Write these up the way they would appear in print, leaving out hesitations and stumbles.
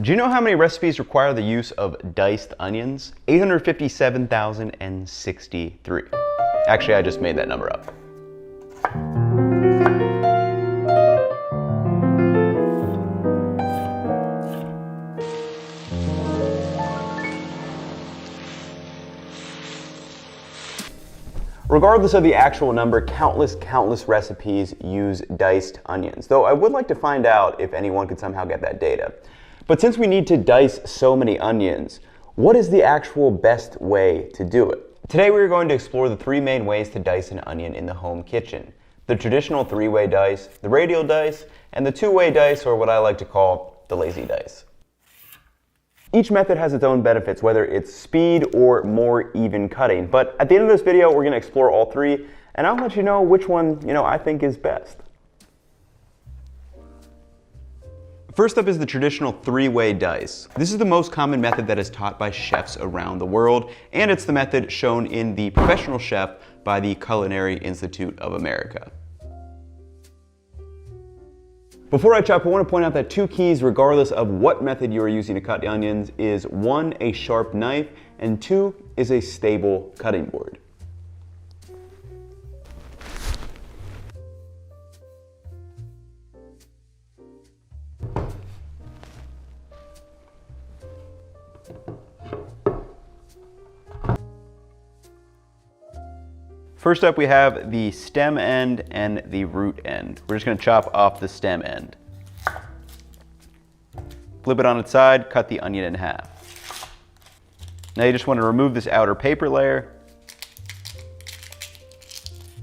Do you know how many recipes require the use of diced onions? 857,063. Actually, I just made that number up. Regardless of the actual number, countless recipes use diced onions, though I would like to find out if anyone could somehow get that data. But since we need to dice so many onions, what is the actual best way to do it? Today we're going to explore the three main ways to dice an onion in the home kitchen. The traditional three-way dice, the radial dice, and the two-way dice, or what I like to call the lazy dice. Each method has its own benefits, whether it's speed or more even cutting. But at the end of this video, we're going to explore all three, and I'll let you know which one, I think is best. First up is the traditional three-way dice. This is the most common method that is taught by chefs around the world, and it's the method shown in The Professional Chef by the Culinary Institute of America. Before I chop, I want to point out that two keys, regardless of what method you are using to cut the onions, is 1, a sharp knife, and 2, is a stable cutting board. First up, we have the stem end and the root end. We're just going to chop off the stem end. Flip it on its side, cut the onion in half. Now you just want to remove this outer paper layer.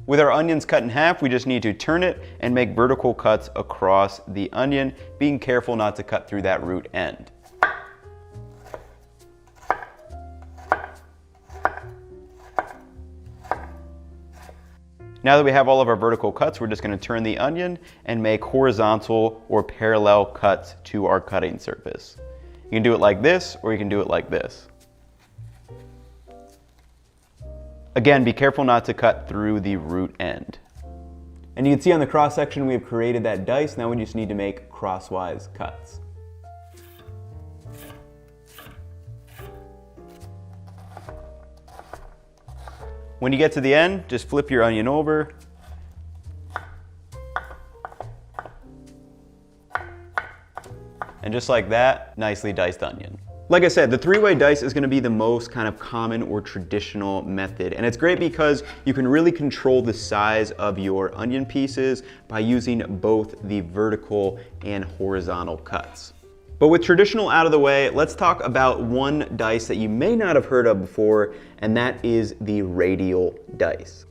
With our onions cut in half, we just need to turn it and make vertical cuts across the onion, being careful not to cut through that root end. Now that we have all of our vertical cuts, we're just going to turn the onion and make horizontal or parallel cuts to our cutting surface. You can do it like this, or you can do it like this. Again, be careful not to cut through the root end. And you can see on the cross section we have created that dice. Now we just need to make crosswise cuts. When you get to the end, just flip your onion over. And just like that, nicely diced onion. Like I said, the three-way dice is going to be the most kind of common or traditional method. And it's great because you can really control the size of your onion pieces by using both the vertical and horizontal cuts. But with traditional out of the way, let's talk about one dice that you may not have heard of before, and that is the radial dice.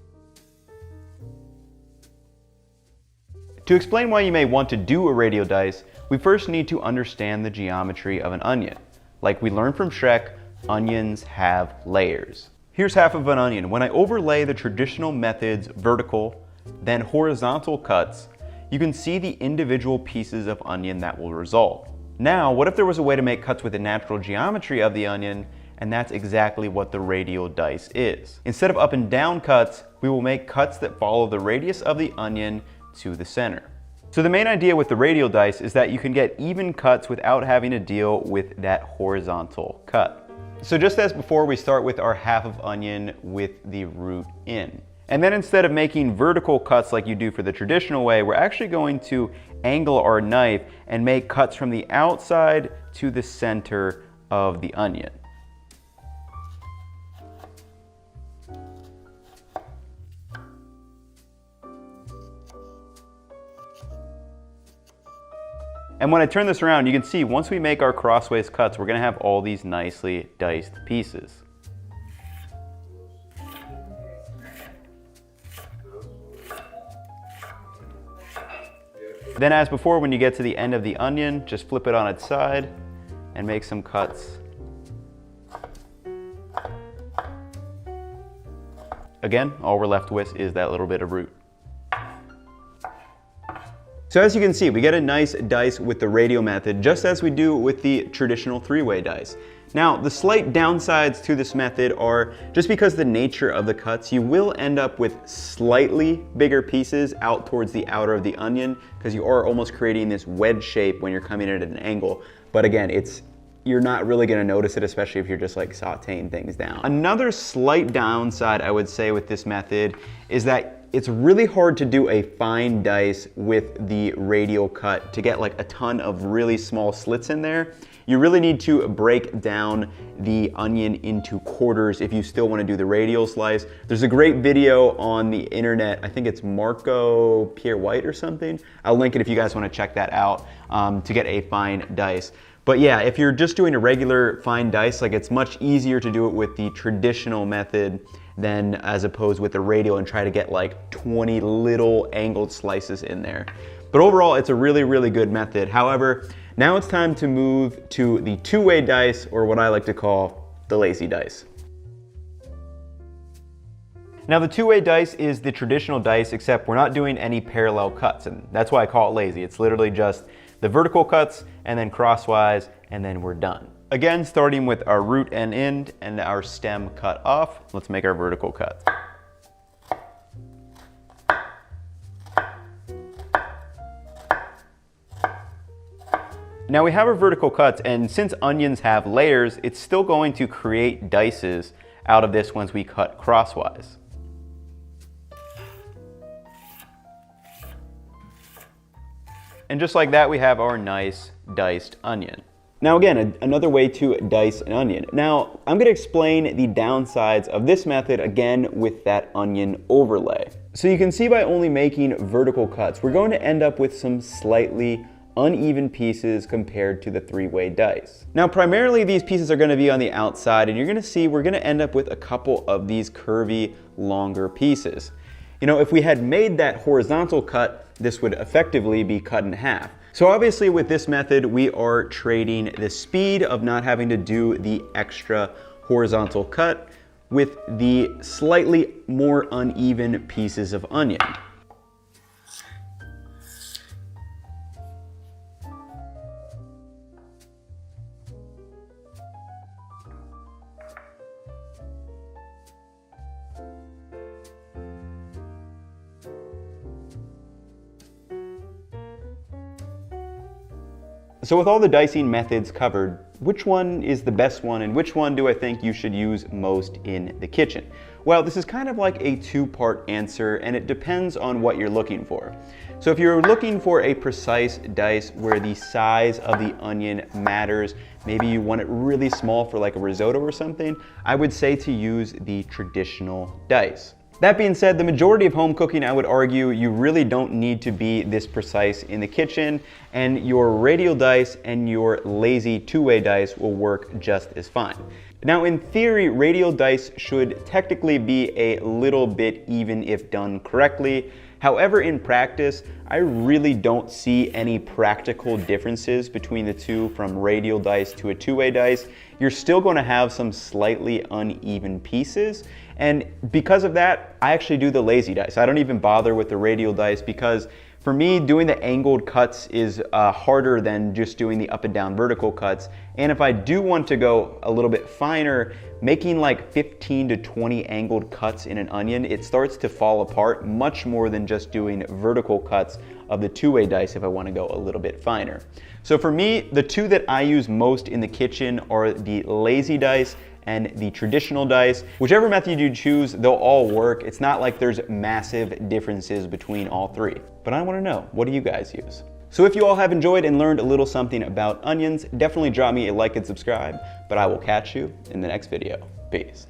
To explain why you may want to do a radial dice, we first need to understand the geometry of an onion. Like we learned from Shrek, onions have layers. Here's half of an onion. When I overlay the traditional method's vertical, then horizontal cuts, you can see the individual pieces of onion that will result. Now, what if there was a way to make cuts with the natural geometry of the onion, and that's exactly what the radial dice is. Instead of up and down cuts, we will make cuts that follow the radius of the onion to the center. So the main idea with the radial dice is that you can get even cuts without having to deal with that horizontal cut. So just as before, we start with our half of onion with the root in. And then instead of making vertical cuts like you do for the traditional way, we're actually going to angle our knife and make cuts from the outside to the center of the onion. And when I turn this around, you can see once we make our crossways cuts, we're going to have all these nicely diced pieces. Then as before, when you get to the end of the onion, just flip it on its side and make some cuts. Again, all we're left with is that little bit of root. So as you can see, we get a nice dice with the radial method, just as we do with the traditional three-way dice. Now, the slight downsides to this method are just because the nature of the cuts, you will end up with slightly bigger pieces out towards the outer of the onion, because you are almost creating this wedge shape when you're coming at an angle. But again, you're not really gonna notice it, especially if you're just like sauteing things down. Another slight downside I would say with this method is that it's really hard to do a fine dice with the radial cut to get like a ton of really small slits in there. You really need to break down the onion into quarters if you still want to do the radial slice. There's a great video on the internet, I think it's Marco Pierre White or something. I'll link it if you guys want to check that out to get a fine dice. But yeah, if you're just doing a regular fine dice, like it's much easier to do it with the traditional method than as opposed with the radial and try to get like 20 little angled slices in there. But overall, it's a really, really good method. However, now it's time to move to the two-way dice, or what I like to call the lazy dice. Now the two-way dice is the traditional dice, except we're not doing any parallel cuts, and that's why I call it lazy. It's literally just the vertical cuts and then crosswise, and then we're done. Again, starting with our root and end and our stem cut off, let's make our vertical cuts. Now we have our vertical cuts, and since onions have layers, it's still going to create dices out of this once we cut crosswise. And just like that, we have our nice diced onion. Now again, another way to dice an onion. Now, I'm gonna explain the downsides of this method again with that onion overlay. So you can see by only making vertical cuts, we're going to end up with some slightly uneven pieces compared to the three-way dice. Now, primarily these pieces are gonna be on the outside, and you're gonna see we're gonna end up with a couple of these curvy, longer pieces. You know, if we had made that horizontal cut, this would effectively be cut in half. So obviously with this method, we are trading the speed of not having to do the extra horizontal cut with the slightly more uneven pieces of onion. So with all the dicing methods covered, which one is the best one and which one do I think you should use most in the kitchen? Well, this is kind of like a two-part answer, and it depends on what you're looking for. So if you're looking for a precise dice where the size of the onion matters, maybe you want it really small for like a risotto or something, I would say to use the traditional dice. That being said, the majority of home cooking, I would argue, you really don't need to be this precise in the kitchen, and your radial dice and your lazy two-way dice will work just as fine. Now, in theory, radial dice should technically be a little bit even if done correctly. However, in practice, I really don't see any practical differences between the two from radial dice to a two-way dice. You're still going to have some slightly uneven pieces, and because of that, I actually do the lazy dice. I don't even bother with the radial dice because for me, doing the angled cuts is harder than just doing the up and down vertical cuts. And if I do want to go a little bit finer, making like 15 to 20 angled cuts in an onion, it starts to fall apart much more than just doing vertical cuts of the two-way dice if I want to go a little bit finer. So for me, the two that I use most in the kitchen are the lazy dice and the traditional dice. Whichever method you choose, they'll all work. It's not like there's massive differences between all three. But I want to know, what do you guys use? So if you all have enjoyed and learned a little something about onions, definitely drop me a like and subscribe, but I will catch you in the next video. Peace.